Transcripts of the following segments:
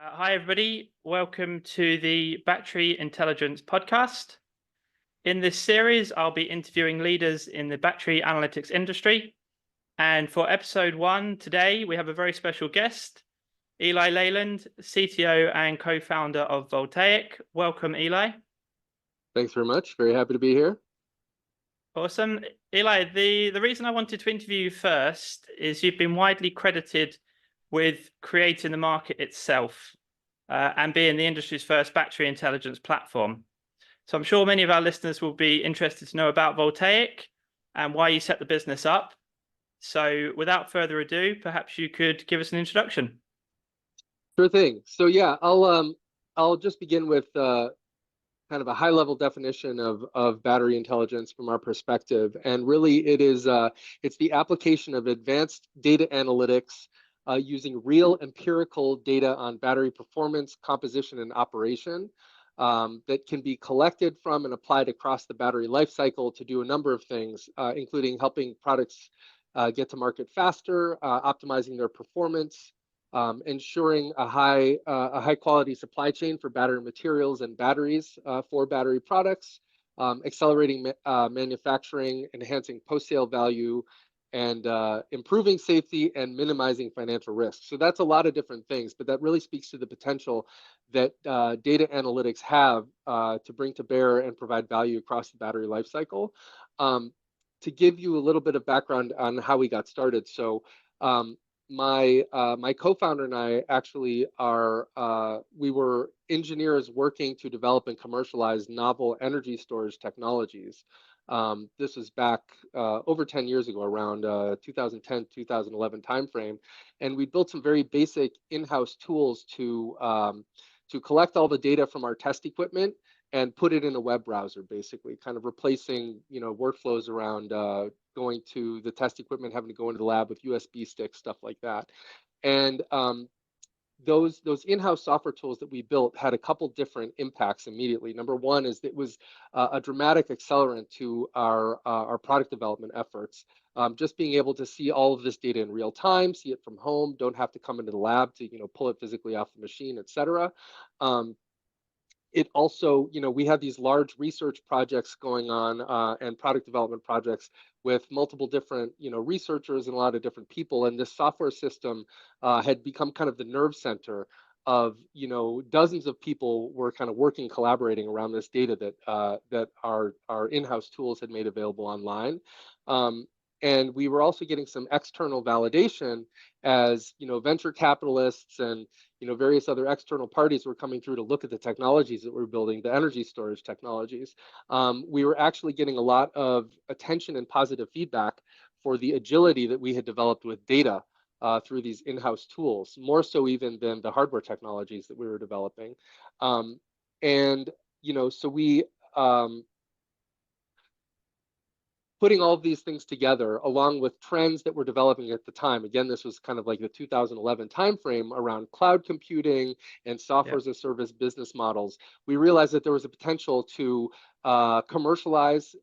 Hi, everybody. Welcome to the Battery Intelligence podcast. In this series, I'll be interviewing leaders in the battery analytics industry. And for episode 1 today, we have a very special guest, Eli Leland, CTO and co-founder of Voltaiq. Welcome, Eli. Thanks very much. Very happy to be here. Awesome. Eli, the reason I wanted to interview you first is you've been widely credited with creating the market itself and being the industry's first battery intelligence platform. So I'm sure many of our listeners will be interested to know about Voltaiq and why you set the business up. So without further ado, perhaps you could give us an introduction. Sure thing. So yeah, I'll just begin with kind of a high-level definition of battery intelligence from our perspective, and really it's the application of advanced data analytics using real empirical data on battery performance, composition, and operation that can be collected from and applied across the battery life cycle to do a number of things, including helping products get to market faster, optimizing their performance, ensuring a high quality supply chain for battery materials and batteries for battery products, accelerating manufacturing, enhancing post-sale value, and improving safety and minimizing financial risk. So that's a lot of different things, but that really speaks to the potential that data analytics have to bring to bear and provide value across the battery life cycle. To give you a little bit of background on how we got started. So my co-founder and I actually we were engineers working to develop and commercialize novel energy storage technologies. This was back over 10 years ago, around 2010, 2011 timeframe. And we built some very basic in-house tools to collect all the data from our test equipment and put it in a web browser, basically, kind of replacing workflows around going to the test equipment, having to go into the lab with USB sticks, stuff like that. And those in-house software tools that we built had a couple different impacts immediately. Number one is it was a dramatic accelerant to our product development efforts. Just being able to see all of this data in real time, see it from home, don't have to come into the lab to pull it physically off the machine, et cetera. It also, we had these large research projects going on and product development projects with multiple different, researchers and a lot of different people. And this software system had become kind of the nerve center of, dozens of people were kind of working, collaborating around this data that our in-house tools had made available online. And we were also getting some external validation as venture capitalists and various other external parties were coming through to look at the technologies that we're building, the energy storage technologies. We were actually getting a lot of attention and positive feedback for the agility that we had developed with data through these in-house tools, more so even than the hardware technologies that we were developing. So we putting all of these things together, along with trends that were developing at the time. Again, this was kind of like the 2011 timeframe around cloud computing and software as a service business models. We realized that there was a potential to commercialize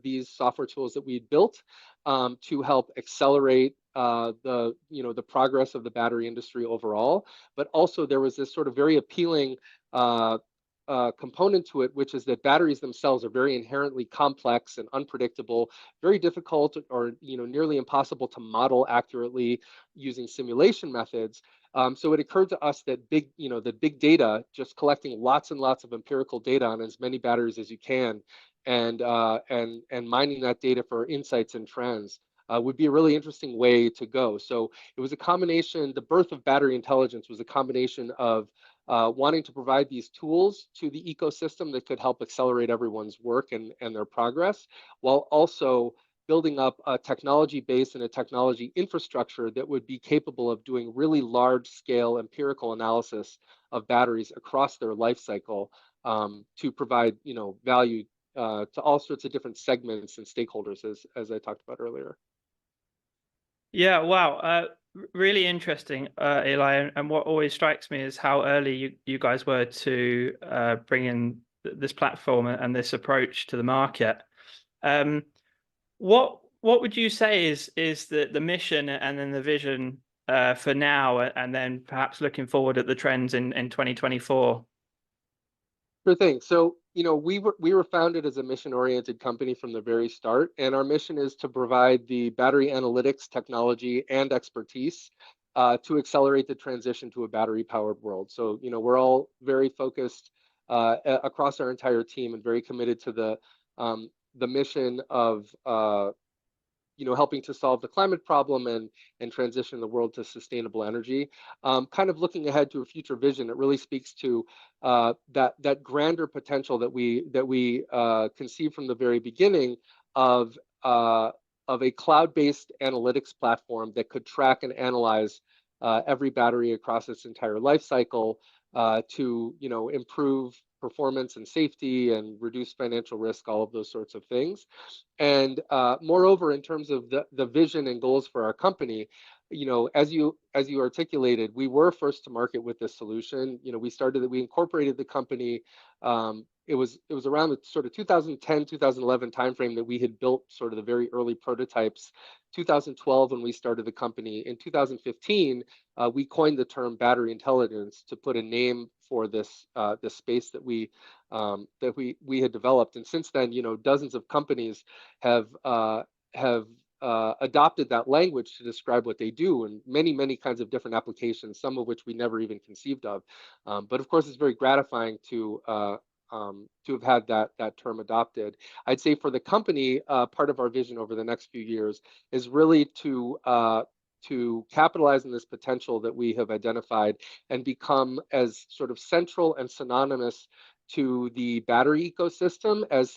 these software tools that we built to help accelerate the progress of the battery industry overall. But also there was this sort of very appealing component to it, which is that batteries themselves are very inherently complex and unpredictable, very difficult or nearly impossible to model accurately using simulation methods. So it occurred to us that big data, just collecting lots and lots of empirical data on as many batteries as you can, and mining that data for insights and trends would be a really interesting way to go. So it was a combination. The birth of battery intelligence was a combination of wanting to provide these tools to the ecosystem that could help accelerate everyone's work and their progress, while also building up a technology base and a technology infrastructure that would be capable of doing really large scale empirical analysis of batteries across their life cycle to provide value to all sorts of different segments and stakeholders, as I talked about earlier. Yeah, wow. Really interesting, Eli. And what always strikes me is how early you guys were to bring in this platform and this approach to the market. What would you say is the mission and then the vision for now, and then perhaps looking forward at the trends in 2024? Sure thing. So, we were founded as a mission-oriented company from the very start, and our mission is to provide the battery analytics technology and expertise to accelerate the transition to a battery-powered world. So, we're all very focused across our entire team and very committed to the mission of helping to solve the climate problem and transition the world to sustainable energy. Kind of looking ahead to a future vision, it really speaks to that grander potential that we conceived from the very beginning of a cloud-based analytics platform that could track and analyze every battery across its entire life cycle to improve performance and safety and reduce financial risk, all of those sorts of things. And moreover, in terms of the vision and goals for our company, as you articulated, we were first to market with this solution. We incorporated the company. It was around the sort of 2010, 2011 timeframe that we had built sort of the very early prototypes. 2012, when we started the company. In 2015, we coined the term battery intelligence to put a name for this space that we had developed. And since then, dozens of companies have adopted that language to describe what they do, and many kinds of different applications, some of which we never even conceived of. But of course, it's very gratifying to have had that term adopted. I'd say for the company, part of our vision over the next few years is really to capitalize on this potential that we have identified and become as sort of central and synonymous to the battery ecosystem as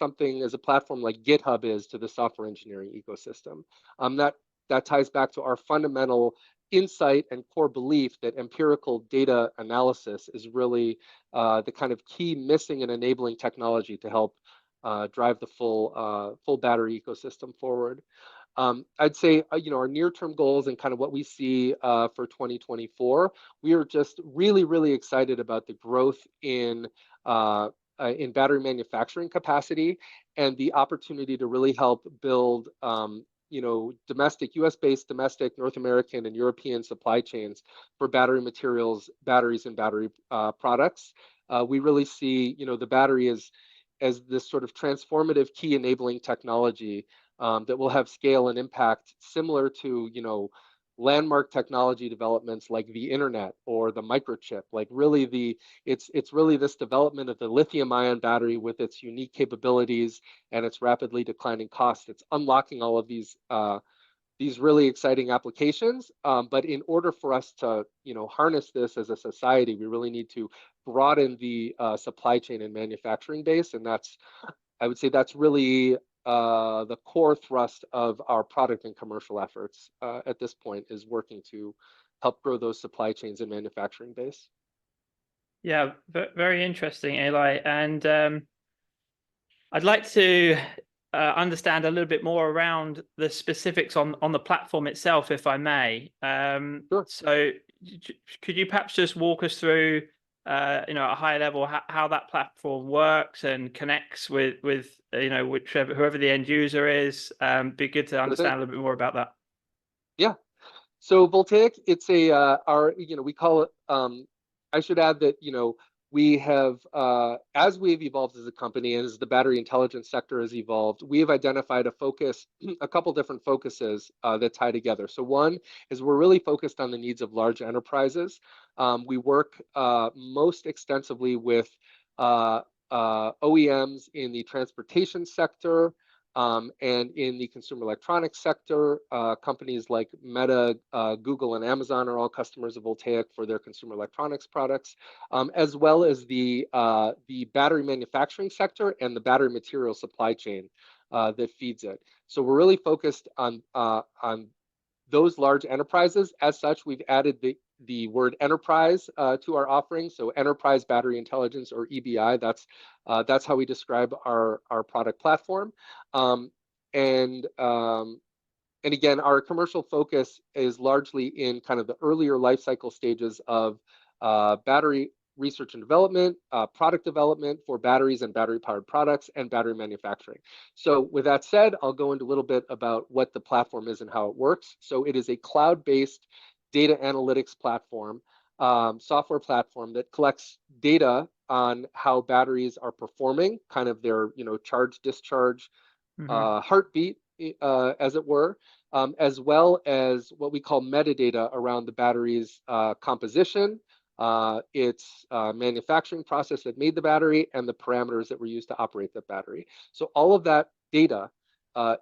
a platform like GitHub is to the software engineering ecosystem. That ties back to our fundamental insight and core belief that empirical data analysis is really the kind of key missing and enabling technology to help drive the full battery ecosystem forward. I'd say, our near-term goals and kind of what we see for 2024, we are just really excited about the growth in battery manufacturing capacity and the opportunity to really help build, domestic, U.S.-based, domestic, North American, and European supply chains for battery materials, batteries, and battery products. We really see, the battery as this sort of transformative key enabling technology that will have scale and impact similar to, landmark technology developments like the internet or the microchip. Like really it's really this development of the lithium-ion battery with its unique capabilities and its rapidly declining cost. It's unlocking all of these really exciting applications. But in order for us to, harness this as a society, we really need to broaden the supply chain and manufacturing base, and I would say that's really the core thrust of our product and commercial efforts at this point, is working to help grow those supply chains and manufacturing base. Yeah, very interesting, Eli. And I'd like to understand a little bit more around the specifics on the platform itself, if I may. Sure. So could you perhaps just walk us through at a high level how that platform works and connects with whoever the end user is? Be good to understand a little bit more about that. Yeah. So Voltaiq, it's we call it, I should add that, we have, as we've evolved as a company and as the battery intelligence sector has evolved, we have identified a couple different focuses that tie together. So one is we're really focused on the needs of large enterprises. We work most extensively with OEMs in the transportation sector, and in the consumer electronics sector. Companies like Meta, Google, and Amazon are all customers of Voltaiq for their consumer electronics products, as well as the battery manufacturing sector and the battery material supply chain that feeds it. So we're really focused on those large enterprises. As such, we've added the word enterprise to our offering. So enterprise battery intelligence, or EBI. That's how we describe our product platform. And again, our commercial focus is largely in kind of the earlier life cycle stages of battery research and development, product development for batteries and battery powered products, and battery manufacturing. So with that said, I'll go into a little bit about what the platform is and how it works. So it is a cloud-based data analytics platform, software platform that collects data on how batteries are performing, kind of their, charge discharge, heartbeat, as it were, as well as what we call metadata around the battery's composition, its manufacturing process that made the battery, and the parameters that were used to operate the battery. So all of that data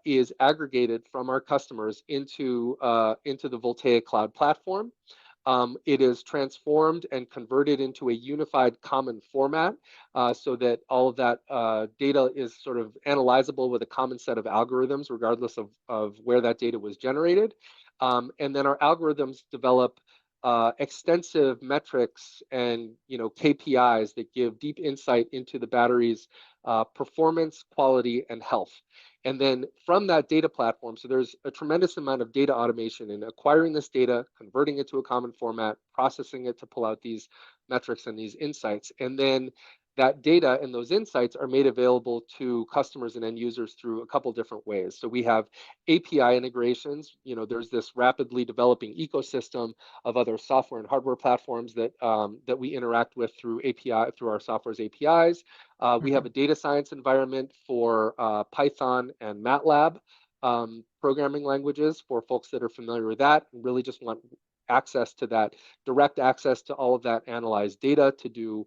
is aggregated from our customers into the Voltaiq cloud platform. It is transformed and converted into a unified common format, so that all of that data is sort of analyzable with a common set of algorithms, regardless of where that data was generated. And then our algorithms develop extensive metrics and KPIs that give deep insight into the battery's performance, quality, and health. And then from that data platform, so there's a tremendous amount of data automation in acquiring this data, converting it to a common format, processing it to pull out these metrics and these insights. And then that data and those insights are made available to customers and end users through a couple different ways. So we have API integrations. There's this rapidly developing ecosystem of other software and hardware platforms that we interact with through our software's APIs. We have a data science environment for Python and MATLAB programming languages for folks that are familiar with that and really just want access to that, direct access to all of that analyzed data to do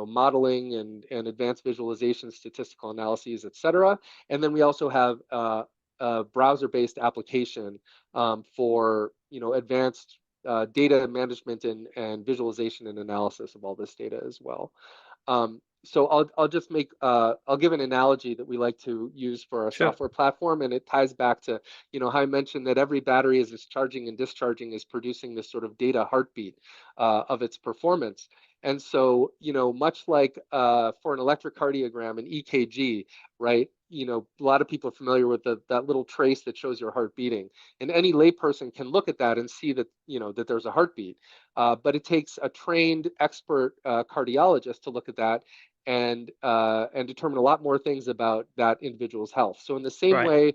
modeling and advanced visualization, statistical analyses, et cetera. And then we also have a browser-based application for advanced data management and visualization and analysis of all this data as well. So I'll just I'll give an analogy that we like to use for our software platform, and it ties back to how I mentioned that every battery as it's charging and discharging is producing this sort of data heartbeat of its performance. And so much like for an electrocardiogram, an EKG, right? A lot of people are familiar with that little trace that shows your heart beating, and any layperson can look at that and see that that there's a heartbeat. But it takes a trained expert cardiologist to look at that and determine a lot more things about that individual's health. So in the same way,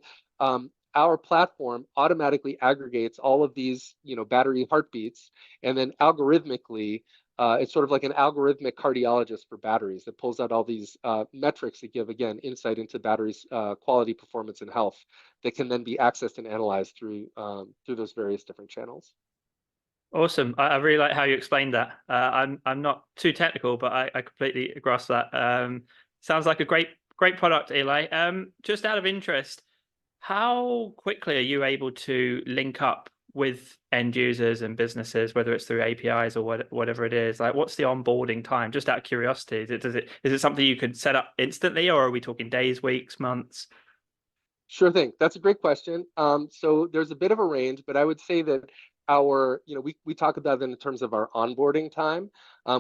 our platform automatically aggregates all of these battery heartbeats, and then algorithmically it's sort of like an algorithmic cardiologist for batteries that pulls out all these metrics that give, again, insight into batteries' quality, performance, and health that can then be accessed and analyzed through those various different channels. Awesome. I really like how you explained that. I'm not too technical, but I completely grasp that. Sounds like a great product, Eli. Just out of interest, how quickly are you able to link up with end users and businesses, whether it's through APIs or whatever it is? Like, what's the onboarding time? Just out of curiosity, is it something you could set up instantly, or are we talking days, weeks, months? Sure thing. That's a great question. So there's a bit of a range, but I would say that we talk about it in terms of our onboarding time,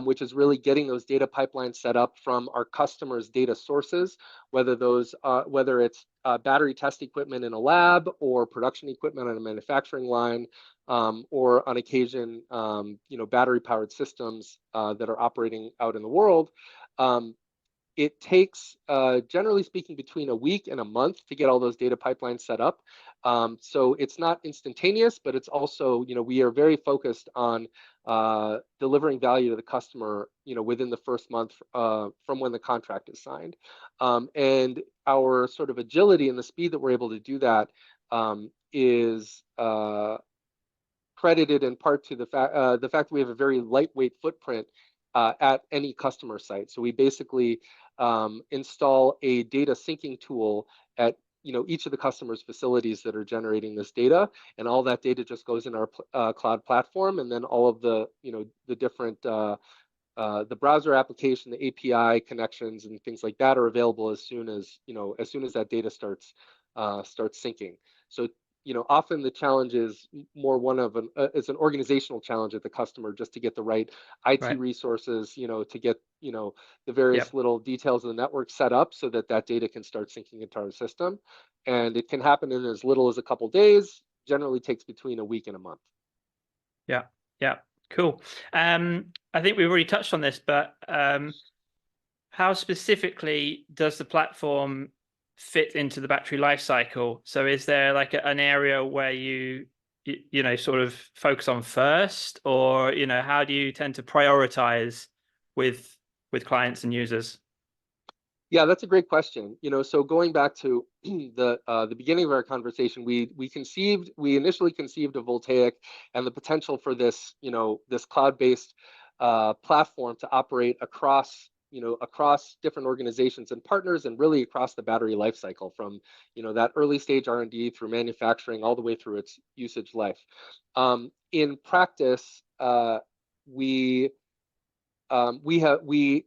which is really getting those data pipelines set up from our customers' data sources, whether it's battery test equipment in a lab or production equipment on a manufacturing line, or on occasion, battery powered systems that are operating out in the world. It takes, generally speaking, between a week and a month to get all those data pipelines set up. So it's not instantaneous, but it's also, we are very focused on delivering value to the customer, within the first month from when the contract is signed. And our sort of agility and the speed that we're able to do that is credited in part to the fact that we have a very lightweight footprint at any customer site. So we basically install a data syncing tool at each of the customers' facilities that are generating this data, and all that data just goes in our cloud platform, and then all of the the different the browser application, the API connections, and things like that are available as soon as that data starts syncing. So often the challenge is more it's an organizational challenge at the customer, just to get the right IT resources, to get, the various little details of the network set up so that data can start syncing into our system. And it can happen in as little as a couple days, generally takes between a week and a month. Yeah. Yeah. Cool. I think we've already touched on this, but how specifically does the platform fit into the battery life cycle? So is there like an area where you sort of focus on first, or how do you tend to prioritize with clients and users? Yeah, that's a great question. So going back to the beginning of our conversation, we initially conceived of Voltaiq and the potential for this cloud-based platform to operate across different organizations and partners, and really across the battery life cycle, from that early stage R&D through manufacturing all the way through its usage life. In practice, we we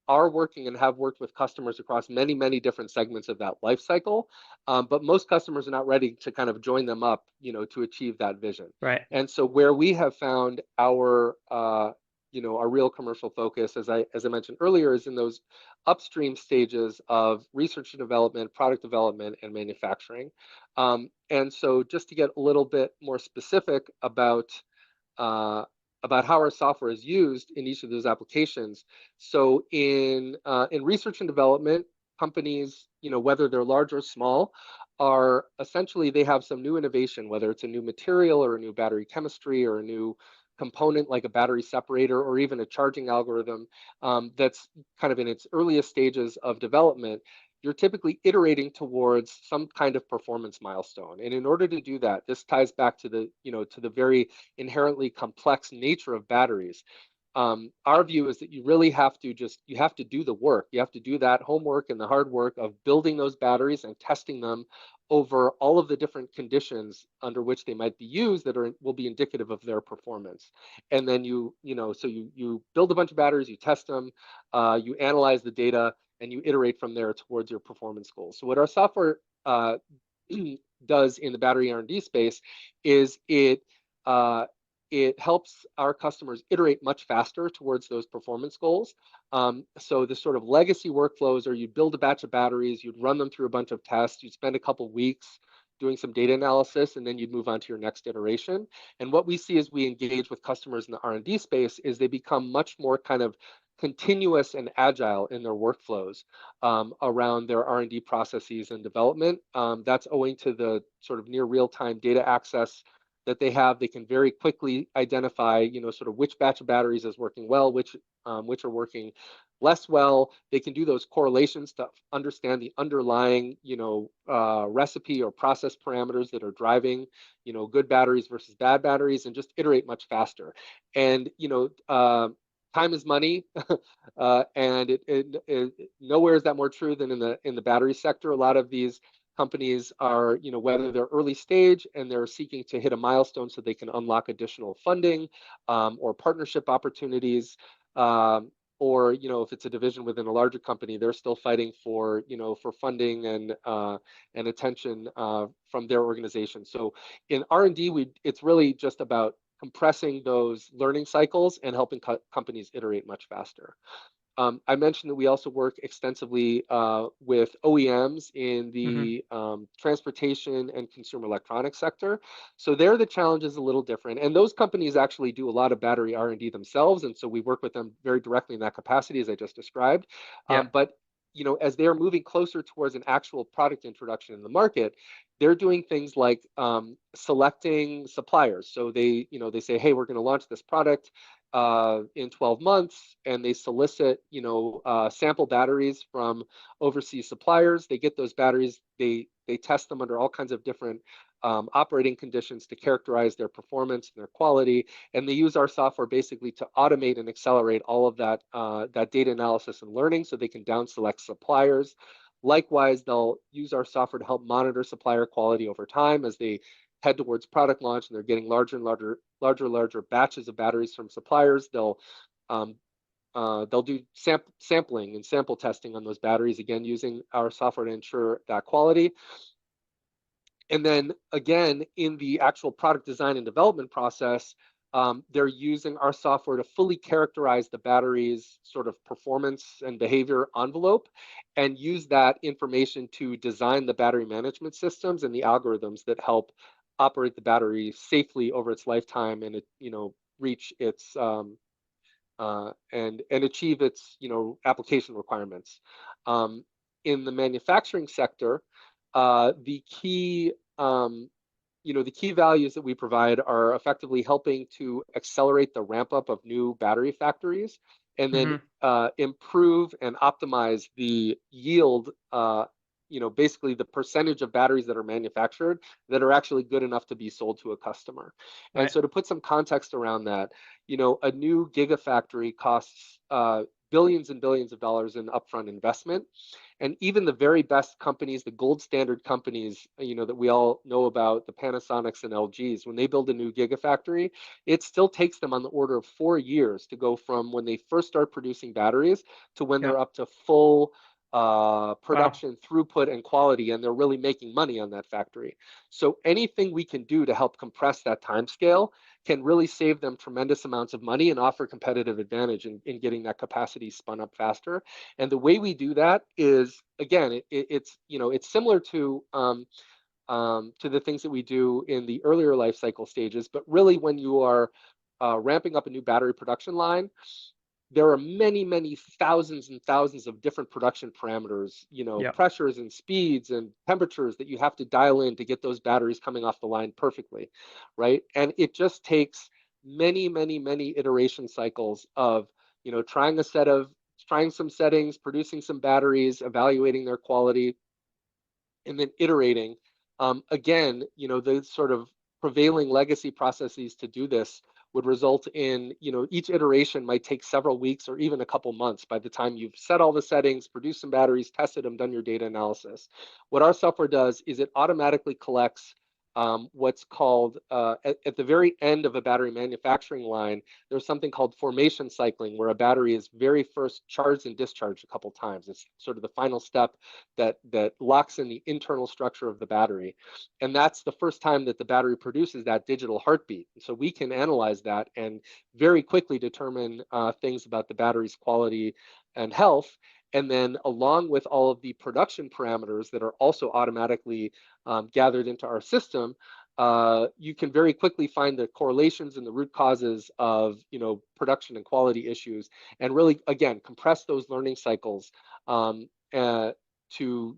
are working and have worked with customers across many, many different segments of that life cycle. But most customers are not ready to kind of join them up, to achieve that vision. Right. And so where we have found our real commercial focus, as I mentioned earlier, is in those upstream stages of research and development, product development, and manufacturing. And so just to get a little bit more specific uh, about how our software is used in each of those applications. So in research and development, companies, whether they're large or small, are essentially, they have some new innovation, whether it's a new material or a new battery chemistry or a new component like a battery separator or even a charging algorithm, that's kind of in its earliest stages of development. You're typically iterating towards some kind of performance milestone. And in order to do that, this ties back to the very inherently complex nature of batteries. Our view is that you really have to do the work. You have to do that homework and the hard work of building those batteries and testing them over all of the different conditions under which they might be used that will be indicative of their performance. And then you build a bunch of batteries, you test them, you analyze the data, and you iterate from there towards your performance goals. So what our software does in the battery R&D space is it helps our customers iterate much faster towards those performance goals. So the sort of legacy workflows are, you'd build a batch of batteries, you'd run them through a bunch of tests, you'd spend a couple weeks doing some data analysis, and then you'd move on to your next iteration. And what we see as we engage with customers in the R&D space is they become much more kind of continuous and agile in their workflows around their R&D processes and development. That's owing to the sort of near real-time data access that they have. They can very quickly identify, sort of which batch of batteries is working well, which are working less well. They can do those correlations to understand the underlying, recipe or process parameters that are driving, good batteries versus bad batteries, and just iterate much faster. And time is money, and nowhere is that more true than in the battery sector. A lot of these companies are, whether they're early stage and they're seeking to hit a milestone so they can unlock additional funding or partnership opportunities, or if it's a division within a larger company, they're still fighting for funding and attention from their organization. So in R&D, it's really just about compressing those learning cycles and helping companies iterate much faster. I mentioned that we also work extensively with OEMs in the transportation and consumer electronics sector. So there, the challenge is a little different. And those companies actually do a lot of battery R&D themselves. And so we work with them very directly in that capacity, as I just described. Yeah. But as they're moving closer towards an actual product introduction in the market, they're doing things like selecting suppliers. So they say, hey, we're going to launch this product in 12 months, and they solicit, sample batteries from overseas suppliers. They get those batteries, they test them under all kinds of different operating conditions to characterize their performance and their quality, and they use our software basically to automate and accelerate all of that data analysis and learning, so they can down select suppliers. Likewise, they'll use our software to help monitor supplier quality over time as they head towards product launch, and they're getting larger and larger batches of batteries from suppliers. They'll do sampling and sample testing on those batteries, again using our software to ensure that quality. And then again, in the actual product design and development process, they're using our software to fully characterize the battery's sort of performance and behavior envelope, and use that information to design the battery management systems and the algorithms that help operate the battery safely over its lifetime, and reach its and achieve its application requirements. In the manufacturing sector, the key the key values that we provide are effectively helping to accelerate the ramp up of new battery factories, and then Hmm. improve and optimize the yield, basically the percentage of batteries that are manufactured that are actually good enough to be sold to a customer. And Right. so to put some context around that, a new gigafactory costs billions and billions of dollars in upfront investment. And even the very best companies, the gold standard companies, that we all know about, the Panasonics and LGs, when they build a new gigafactory, it still takes them on the order of 4 years to go from when they first start producing batteries to when Yeah. they're up to full Wow. production throughput and quality, and they're really making money on that factory. So anything we can do to help compress that time scale can really save them tremendous amounts of money and offer competitive advantage in getting that capacity spun up faster. And the way we do that is, again, it's similar to the things that we do in the earlier life cycle stages, but really when you are ramping up a new battery production line, there are many, many thousands and thousands of different production parameters, Yeah. pressures and speeds and temperatures that you have to dial in to get those batteries coming off the line perfectly, right? And it just takes many, many, many iteration cycles of, trying some settings, producing some batteries, evaluating their quality, and then iterating. Again, the sort of prevailing legacy processes to do this would result in, each iteration might take several weeks or even a couple months by the time you've set all the settings, produced some batteries, tested them, done your data analysis. What our software does is it automatically collects what's called, at the very end of a battery manufacturing line, there's something called formation cycling, where a battery is very first charged and discharged a couple times. It's sort of the final step that locks in the internal structure of the battery. And that's the first time that the battery produces that digital heartbeat. So we can analyze that and very quickly determine things about the battery's quality and health. And then along with all of the production parameters that are also automatically gathered into our system, you can very quickly find the correlations and the root causes of production and quality issues, and really again compress those learning cycles, to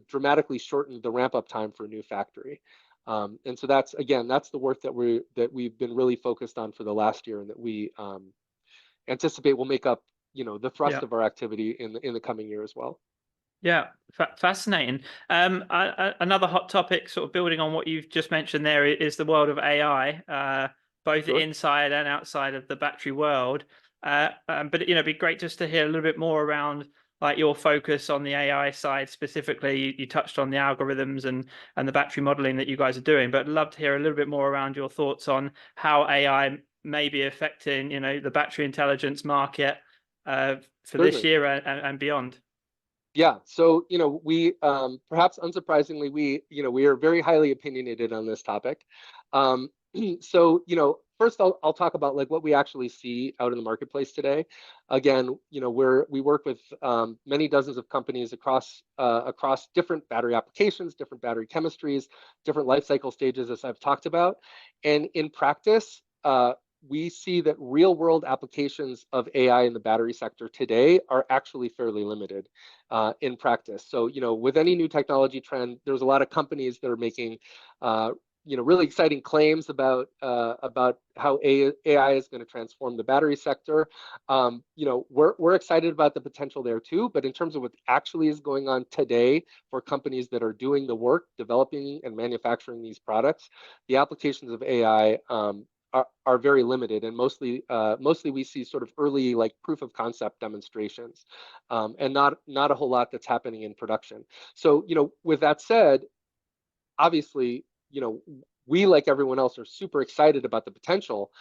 dramatically shorten the ramp up time for a new factory. And so that's the work that we've been really focused on for the last year, and that we anticipate will make up the thrust Yeah. of our activity in the coming year as well. Yeah, fascinating. Another hot topic, sort of building on what you've just mentioned there, is the world of AI, both Sure. inside and outside of the battery world. But it'd be great just to hear a little bit more around like your focus on the AI side specifically. You touched on the algorithms and the battery modeling that you guys are doing, but I'd love to hear a little bit more around your thoughts on how AI may be affecting, the battery intelligence market for this Certainly. year and beyond. Yeah. So, we, perhaps unsurprisingly, we are very highly opinionated on this topic. Um, so, first I'll talk about like what we actually see out in the marketplace today. Again, we work with many dozens of companies across different battery applications, different battery chemistries, different life cycle stages, as I've talked about. And in practice, we see that real world applications of AI in the battery sector today are actually fairly limited in practice. So, with any new technology trend, there's a lot of companies that are making, really exciting claims about how AI is going to transform the battery sector. We're excited about the potential there too. But in terms of what actually is going on today for companies that are doing the work, developing and manufacturing these products, the applications of AI are very limited, and mostly we see sort of early like proof of concept demonstrations, and not a whole lot that's happening in production. So with that said, obviously we, like everyone else, are super excited about the potential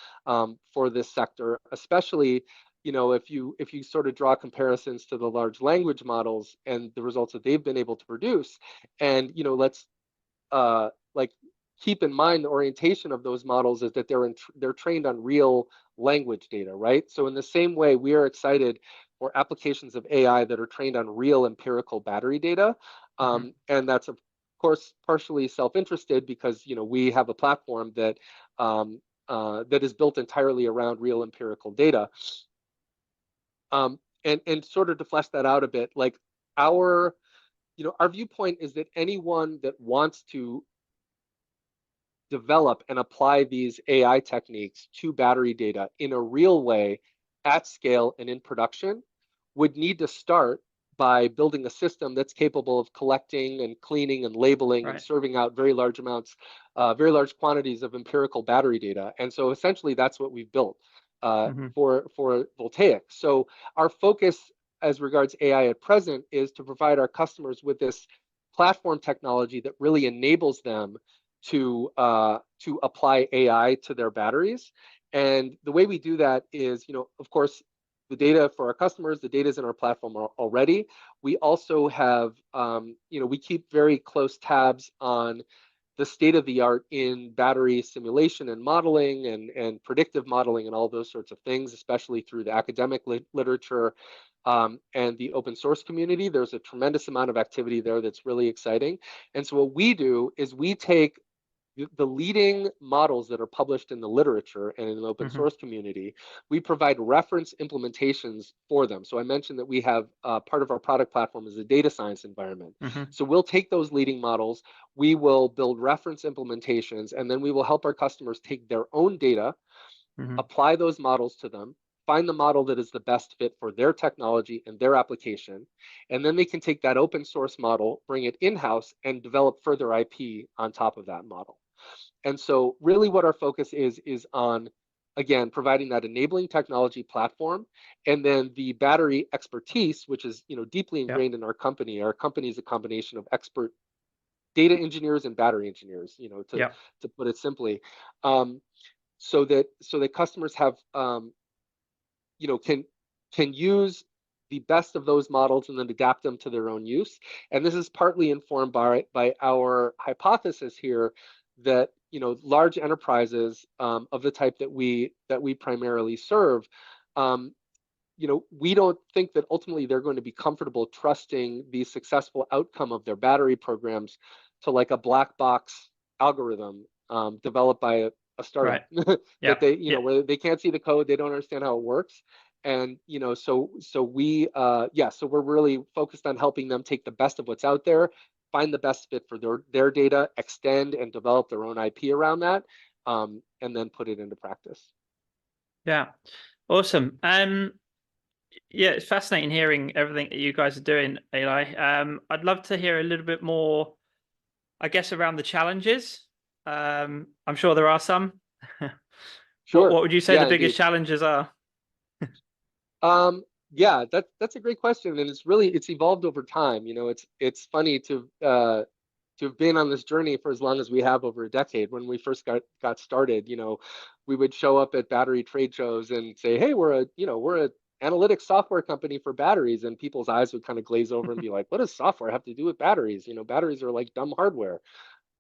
for this sector, especially if you sort of draw comparisons to the large language models and the results that they've been able to produce. And let's like keep in mind the orientation of those models is that they're trained on real language data, right? So in the same way, we are excited for applications of AI that are trained on real empirical battery data, Mhm. and that's of course partially self-interested because we have a platform that is built entirely around real empirical data. And sort of to flesh that out a bit, like our viewpoint is that anyone that wants to develop and apply these AI techniques to battery data in a real way at scale and in production would need to start by building a system that's capable of collecting and cleaning and labeling and Right. serving out very large amounts, very large quantities of empirical battery data. And so essentially that's what we've built for Voltaiq. So our focus as regards AI at present is to provide our customers with this platform technology that really enables them to apply AI to their batteries. And the way we do that is, of course, the data for our customers, the data is in our platform already. We also have, we keep very close tabs on the state of the art in battery simulation and modeling and predictive modeling and all those sorts of things, especially through the academic literature and the open source community. There's a tremendous amount of activity there that's really exciting. And so what we do is we take the leading models that are published in the literature and in the open source community, we provide reference implementations for them. So I mentioned that we have part of our product platform is a data science environment. So we'll take those leading models, we will build reference implementations, and then we will help our customers take their own data, apply those models to them, find the model that is the best fit for their technology and their application. And then they can take that open source model, bring it in-house, and develop further IP on top of that model. And so really what our focus is on, again, providing that enabling technology platform, and then the battery expertise, which is deeply ingrained in our company. Our company is a combination of expert data engineers and battery engineers, to put it simply, so that customers have can use the best of those models and then adapt them to their own use. And this is partly informed by our hypothesis here that large enterprises of the type that we primarily serve, we don't think that ultimately they're going to be comfortable trusting the successful outcome of their battery programs to like a black box algorithm developed by a startup that they where they can't see the code, they don't understand how it works. And so we're really focused on helping them take the best of what's out there, find the best fit for their data, extend and develop their own IP around that, and then put it into practice. Yeah, awesome. Yeah, it's fascinating hearing everything that you guys are doing, Eli. I'd love to hear a little bit more, I guess, around the challenges. I'm sure there are some. Sure. What would you say the biggest indeed. challenges are? Yeah, that's a great question, and it's evolved over time. It's funny to have been on this journey for as long as we have, over a decade. When we first got started, we would show up at battery trade shows and say, "Hey, we're a analytics software company for batteries," and people's eyes would kind of glaze over and be like, "What does software have to do with batteries? Batteries are like dumb hardware."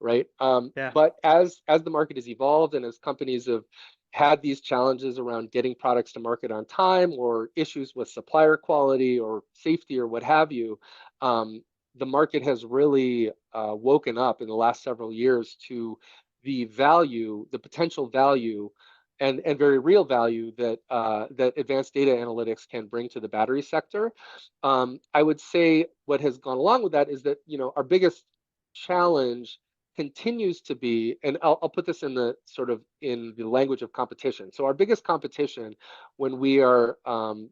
Right. But as the market has evolved and as companies have had these challenges around getting products to market on time, or issues with supplier quality or safety or what have you, the market has really woken up in the last several years to the potential value, and very real value that that advanced data analytics can bring to the battery sector. I would say what has gone along with that is that our biggest challenge continues to be, and I'll put this in the language of competition. So our biggest competition when we are when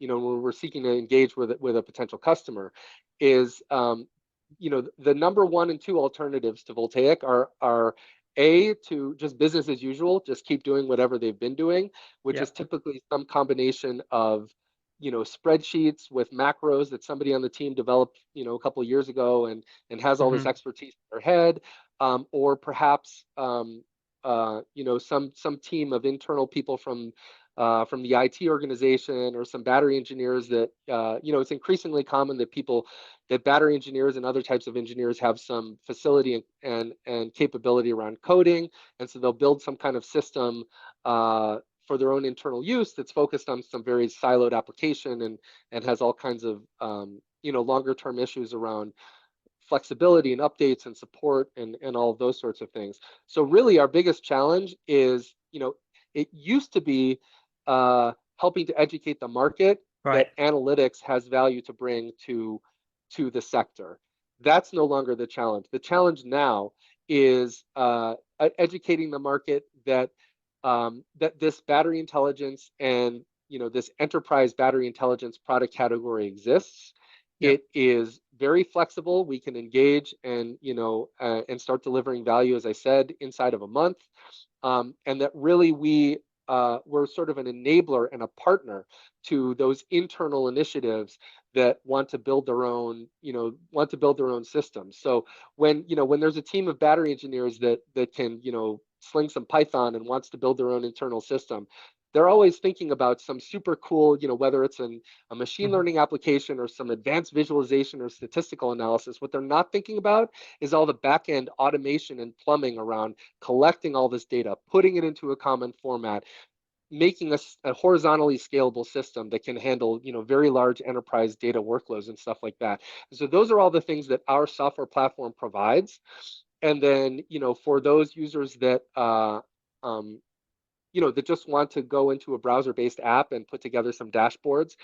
we're seeking to engage with a potential customer is the number one and two alternatives to Voltaiq are to just business as usual, just keep doing whatever they've been doing, which is typically some combination of spreadsheets with macros that somebody on the team developed a couple of years ago and has all this expertise in their head, or perhaps some team of internal people from the IT organization, or some battery engineers that it's increasingly common that battery engineers and other types of engineers have some facility and capability around coding, and so they'll build some kind of system for their own internal use that's focused on some very siloed application and has all kinds of longer term issues around flexibility and updates and support and all of those sorts of things. So really our biggest challenge is, it used to be helping to educate the market that analytics has value to bring to the sector. That's no longer the challenge. The challenge now is educating the market that that this battery intelligence and this enterprise battery intelligence product category exists. Yep. It is very flexible. We can engage and and start delivering value, as I said, inside of a month, and that really we're sort of an enabler and a partner to those internal initiatives that want to build their own systems. So when there's a team of battery engineers that can sling some Python and wants to build their own internal system, they're always thinking about some super cool, whether it's a machine learning application or some advanced visualization or statistical analysis. What they're not thinking about is all the back-end automation and plumbing around collecting all this data, putting it into a common format, making a horizontally scalable system that can handle very large enterprise data workloads and stuff like that. So those are all the things that our software platform provides. And then for those users that that just want to go into a browser-based app and put together some dashboards,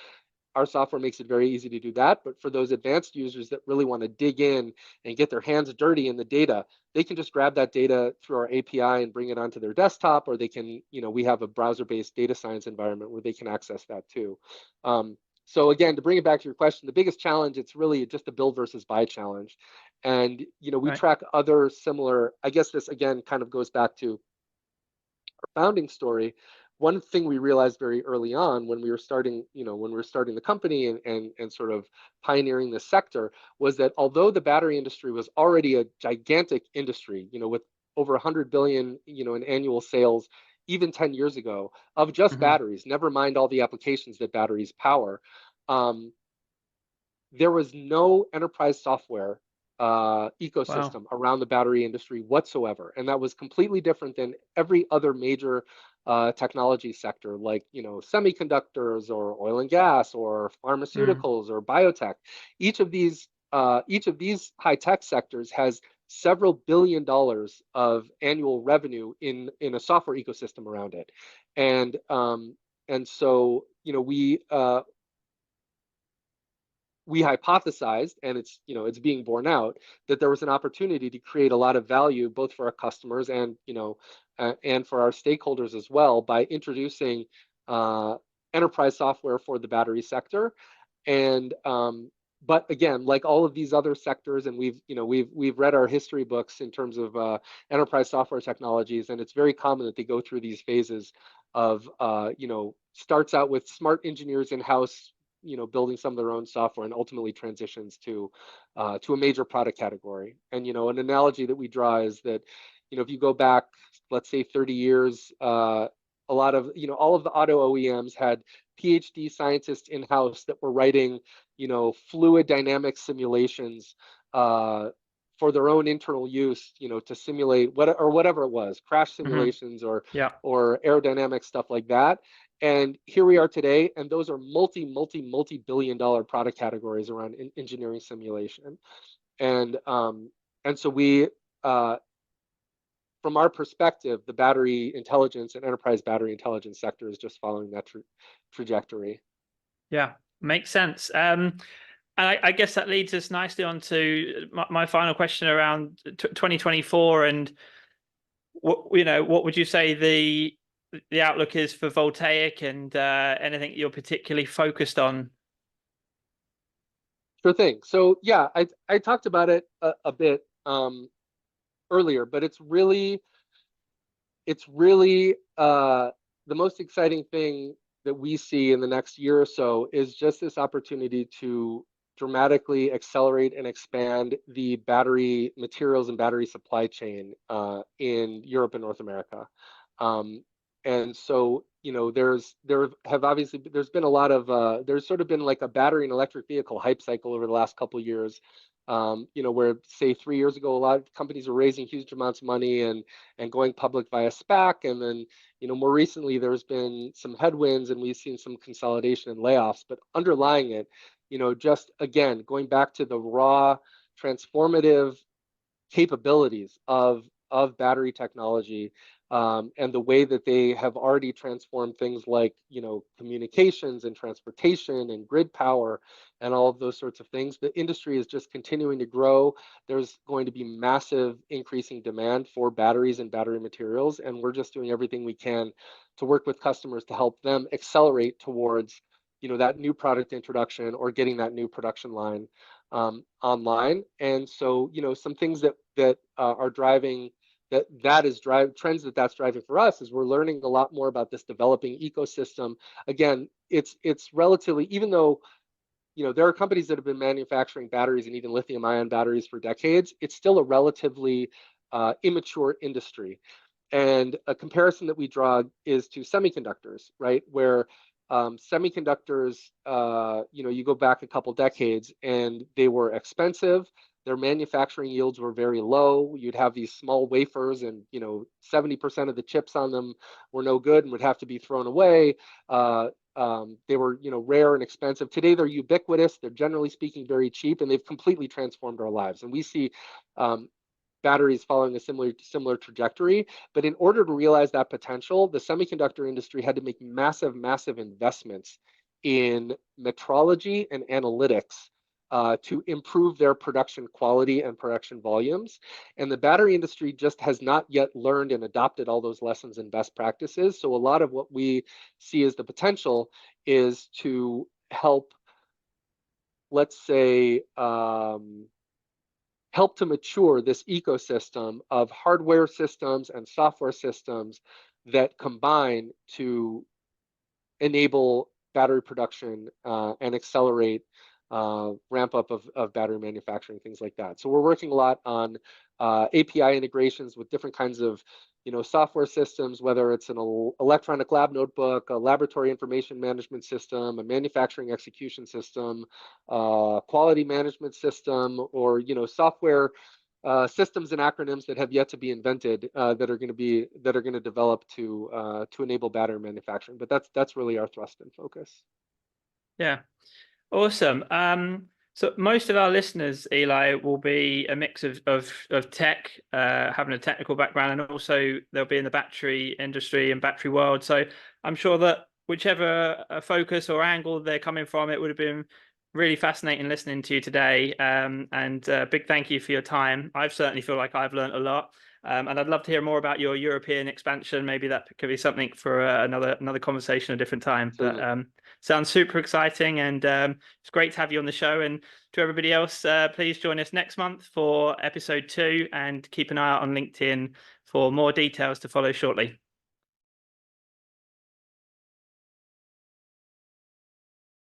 our software makes it very easy to do that. But for those advanced users that really want to dig in and get their hands dirty in the data, they can just grab that data through our API and bring it onto their desktop, or they can, we have a browser-based data science environment where they can access that too. So again, to bring it back to your question, the biggest challenge, it's really just a build versus buy challenge. And, we track other similar, I guess this again kind of goes back to our founding story. One thing we realized very early on when we were starting, the company and sort of pioneering this sector, was that although the battery industry was already a gigantic industry, with over 100 billion, in annual sales, even 10 years ago, of just batteries, never mind all the applications that batteries power, there was no enterprise software ecosystem around the battery industry whatsoever. And that was completely different than every other major technology sector, like semiconductors or oil and gas or pharmaceuticals or biotech. Each of these high tech sectors has several $billion of annual revenue in a software ecosystem around it. And so we hypothesized, and it's being borne out, that there was an opportunity to create a lot of value both for our customers and and for our stakeholders as well by introducing enterprise software for the battery sector. And but again, like all of these other sectors, and we've read our history books in terms of enterprise software technologies, and it's very common that they go through these phases of starts out with smart engineers in-house building some of their own software, and ultimately transitions to a major product category. And an analogy that we draw is that if you go back, let's say 30 years, a lot of all of the auto OEMs had PhD scientists in-house that were writing fluid dynamic simulations for their own internal use, to simulate whatever it was, crash simulations or aerodynamic stuff like that. And here we are today, and those are multi-billion-dollar product categories around engineering simulation. And so we, from our perspective, the battery intelligence and enterprise battery intelligence sector is just following that trajectory. Yeah, makes sense. And I guess that leads us nicely on to my final question around 2024, and what would you say the outlook is for Voltaiq, and anything you're particularly focused on? Sure thing. So yeah, I talked about it a bit earlier, but it's really the most exciting thing that we see in the next year or so is just this opportunity to dramatically accelerate and expand the battery materials and battery supply chain in Europe and North America. And so, there's been a lot of there's sort of been like a battery and electric vehicle hype cycle over the last couple of years. Where say 3 years ago, a lot of companies were raising huge amounts of money and going public via SPAC, and then more recently there's been some headwinds and we've seen some consolidation and layoffs. But underlying it, just again going back to the raw transformative capabilities of battery technology, and the way that they have already transformed things like, communications and transportation and grid power and all of those sorts of things. The industry is just continuing to grow. There's going to be massive increasing demand for batteries and battery materials, and we're just doing everything we can to work with customers to help them accelerate towards, that new product introduction or getting that new production line online. And so, some things that are driving trends that's driving for us is we're learning a lot more about this developing ecosystem. Again, it's relatively, even though there are companies that have been manufacturing batteries and even lithium ion batteries for decades, it's still a relatively immature industry. And a comparison that we draw is to semiconductors, right? Where semiconductors, you go back a couple decades and they were expensive. Their manufacturing yields were very low. You'd have these small wafers and, 70% of the chips on them were no good and would have to be thrown away. They were, rare and expensive. Today, they're ubiquitous. They're generally speaking very cheap, and they've completely transformed our lives. And we see batteries following a similar trajectory. But in order to realize that potential, the semiconductor industry had to make massive, massive investments in metrology and analytics to improve their production quality and production volumes. And the battery industry just has not yet learned and adopted all those lessons and best practices. So a lot of what we see as the potential is to help, let's say, help to mature this ecosystem of hardware systems and software systems that combine to enable battery production and accelerate ramp up of battery manufacturing, things like that. So we're working a lot on API integrations with different kinds of software systems, whether it's an electronic lab notebook, a laboratory information management system, a manufacturing execution system, quality management system, or software systems and acronyms that have yet to be invented that are going to develop to enable battery manufacturing. But that's really our thrust and focus. Yeah. Awesome. So most of our listeners, Eli, will be a mix of tech, having a technical background, and also they'll be in the battery industry and battery world. So I'm sure that whichever focus or angle they're coming from, it would have been really fascinating listening to you today. And big thank you for your time. I certainly feel like I've learned a lot. And I'd love to hear more about your European expansion. Maybe that could be something for another conversation at a different time. Certainly. But sounds super exciting, and it's great to have you on the show. And to everybody else, please join us next month for episode 2, and keep an eye out on LinkedIn for more details to follow shortly.